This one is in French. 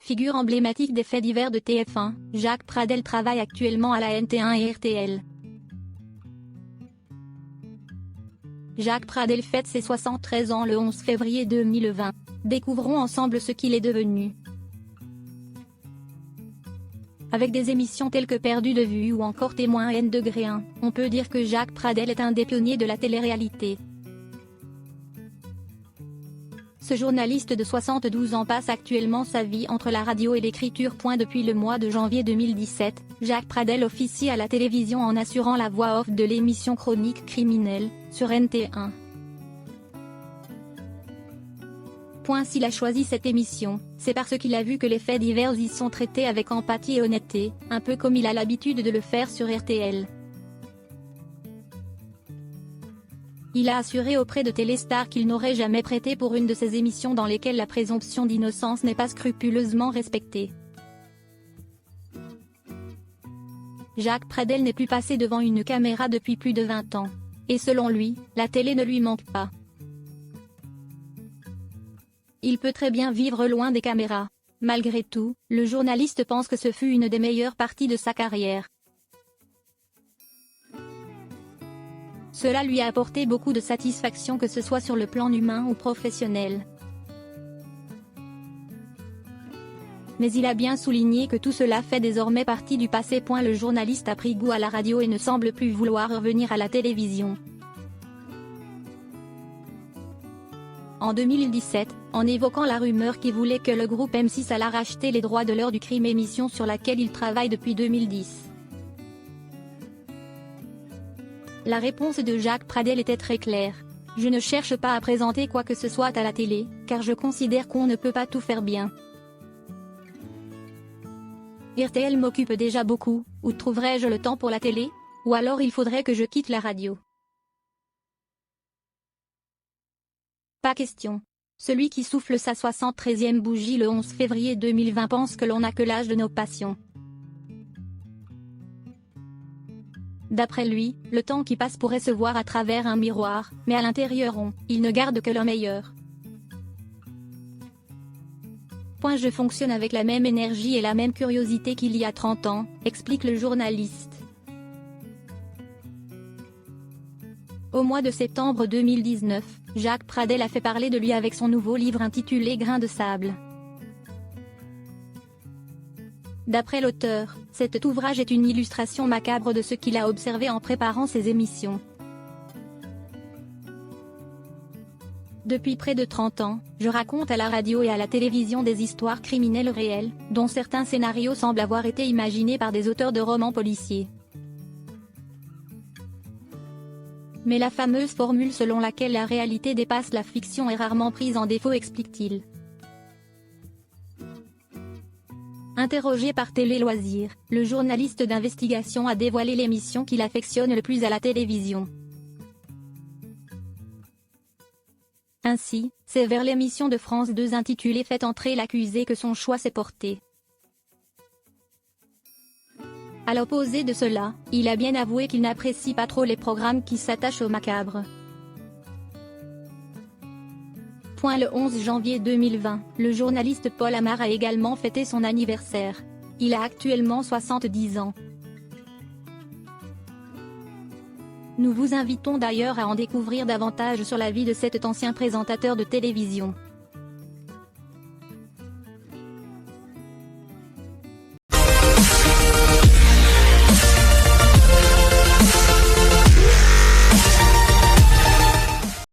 Figure emblématique des faits divers de TF1, Jacques Pradel travaille actuellement à la NT1 et RTL. Jacques Pradel fête ses 73 ans le 11 février 2020. Découvrons ensemble ce qu'il est devenu. Avec des émissions telles que Perdu de vue ou encore Témoin N°1, on peut dire que Jacques Pradel est un des pionniers de la télé-réalité. Ce journaliste de 72 ans passe actuellement sa vie entre la radio et l'écriture. Depuis le mois de janvier 2017, Jacques Pradel officie à la télévision en assurant la voix off de l'émission Chroniques criminelles, sur NT1. S'il a choisi cette émission, c'est parce qu'il a vu que les faits divers y sont traités avec empathie et honnêteté, un peu comme il a l'habitude de le faire sur RTL. Il a assuré auprès de Téléstar qu'il n'aurait jamais prêté pour une de ces émissions dans lesquelles la présomption d'innocence n'est pas scrupuleusement respectée. Jacques Pradel n'est plus passé devant une caméra depuis plus de 20 ans. Et selon lui, la télé ne lui manque pas. Il peut très bien vivre loin des caméras. Malgré tout, le journaliste pense que ce fut une des meilleures parties de sa carrière. Cela lui a apporté beaucoup de satisfaction, que ce soit sur le plan humain ou professionnel. Mais il a bien souligné que tout cela fait désormais partie du passé. Le journaliste a pris goût à la radio et ne semble plus vouloir revenir à la télévision. En 2017, en évoquant la rumeur qui voulait que le groupe M6 allât racheter les droits de l'heure du crime, émission sur laquelle il travaille depuis 2010. La réponse de Jacques Pradel était très claire. Je ne cherche pas à présenter quoi que ce soit à la télé, car je considère qu'on ne peut pas tout faire bien. RTL m'occupe déjà beaucoup, où trouverai-je le temps pour la télé? Ou alors il faudrait que je quitte la radio. Pas question. Celui qui souffle sa 73e bougie le 11 février 2020 pense que l'on n'a que l'âge de nos passions. D'après lui, le temps qui passe pourrait se voir à travers un miroir, mais à l'intérieur il ne garde que le meilleur. Je fonctionne avec la même énergie et la même curiosité qu'il y a 30 ans, explique le journaliste. Au mois de septembre 2019, Jacques Pradel a fait parler de lui avec son nouveau livre intitulé Grains de sable. D'après l'auteur, cet ouvrage est une illustration macabre de ce qu'il a observé en préparant ses émissions. Depuis près de 30 ans, je raconte à la radio et à la télévision des histoires criminelles réelles, dont certains scénarios semblent avoir été imaginés par des auteurs de romans policiers. Mais la fameuse formule selon laquelle la réalité dépasse la fiction est rarement prise en défaut, explique-t-il. Interrogé par Télé Loisirs, le journaliste d'investigation a dévoilé l'émission qu'il affectionne le plus à la télévision. Ainsi, c'est vers l'émission de France 2 intitulée Faites entrer l'accusé que son choix s'est porté. À l'opposé de cela, il a bien avoué qu'il n'apprécie pas trop les programmes qui s'attachent au macabre. Le 11 janvier 2020, le journaliste Paul Amar a également fêté son anniversaire. Il a actuellement 70 ans. Nous vous invitons d'ailleurs à en découvrir davantage sur la vie de cet ancien présentateur de télévision.